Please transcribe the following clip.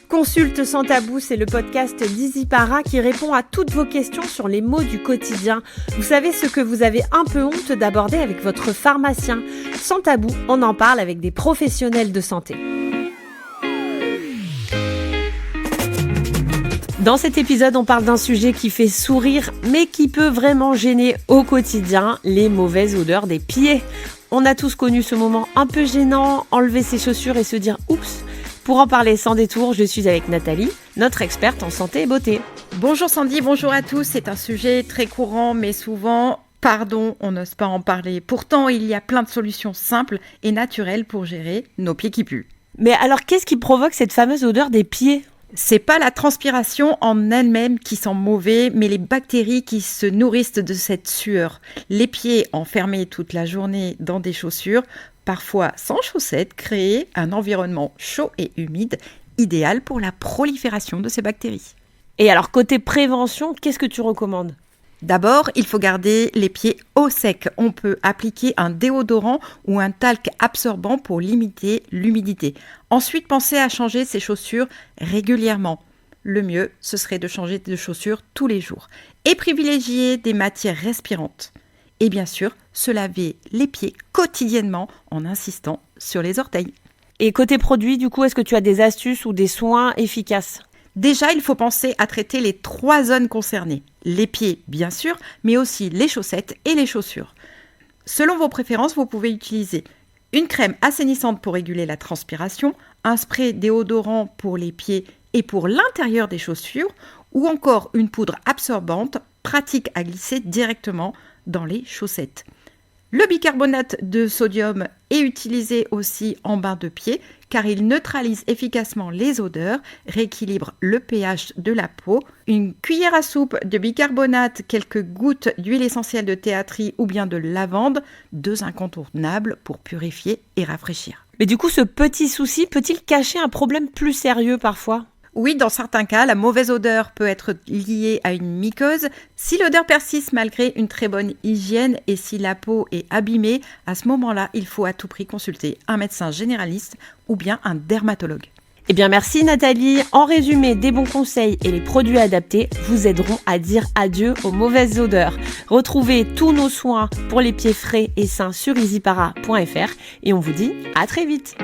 Consulte sans tabou, c'est le podcast d'EasyPara qui répond à toutes vos questions sur les maux du quotidien. Vous savez ce que vous avez un peu honte d'aborder avec votre pharmacien. Sans tabou, on en parle avec des professionnels de santé. Dans cet épisode, on parle d'un sujet qui fait sourire, mais qui peut vraiment gêner au quotidien, les mauvaises odeurs des pieds. On a tous connu ce moment un peu gênant, enlever ses chaussures et se dire « oups ». Pour en parler sans détour, je suis avec Nathalie, notre experte en santé et beauté. Bonjour Sandy, bonjour à tous. C'est un sujet très courant, mais souvent, on n'ose pas en parler. Pourtant, il y a plein de solutions simples et naturelles pour gérer nos pieds qui puent. Mais alors, qu'est-ce qui provoque cette fameuse odeur des pieds ? C'est pas la transpiration en elle-même qui sent mauvais, mais les bactéries qui se nourrissent de cette sueur. Les pieds enfermés toute la journée dans des chaussures, parfois sans chaussettes, créent un environnement chaud et humide, idéal pour la prolifération de ces bactéries. Et alors, côté prévention, qu'est-ce que tu recommandes ? D'abord, il faut garder les pieds au sec. On peut appliquer un déodorant ou un talc absorbant pour limiter l'humidité. Ensuite, pensez à changer ses chaussures régulièrement. Le mieux, ce serait de changer de chaussures tous les jours. Et privilégier des matières respirantes. Et bien sûr, se laver les pieds quotidiennement en insistant sur les orteils. Et côté produit, du coup, est-ce que tu as des astuces ou des soins efficaces ? Déjà, il faut penser à traiter les 3 zones concernées. Les pieds, bien sûr, mais aussi les chaussettes et les chaussures. Selon vos préférences, vous pouvez utiliser une crème assainissante pour réguler la transpiration, un spray déodorant pour les pieds et pour l'intérieur des chaussures, ou encore une poudre absorbante, pratique à glisser directement dans les chaussettes. Le bicarbonate de sodium est utilisé aussi en bain de pied car il neutralise efficacement les odeurs, rééquilibre le pH de la peau. Une cuillère à soupe de bicarbonate, quelques gouttes d'huile essentielle de théâtrie ou bien de lavande, 2 incontournables pour purifier et rafraîchir. Mais du coup, ce petit souci peut-il cacher un problème plus sérieux parfois ? Oui, dans certains cas, la mauvaise odeur peut être liée à une mycose. Si l'odeur persiste malgré une très bonne hygiène et si la peau est abîmée, à ce moment-là, il faut à tout prix consulter un médecin généraliste ou bien un dermatologue. Eh bien, merci Nathalie. En résumé, des bons conseils et les produits adaptés vous aideront à dire adieu aux mauvaises odeurs. Retrouvez tous nos soins pour les pieds frais et sains sur easypara.fr et on vous dit à très vite.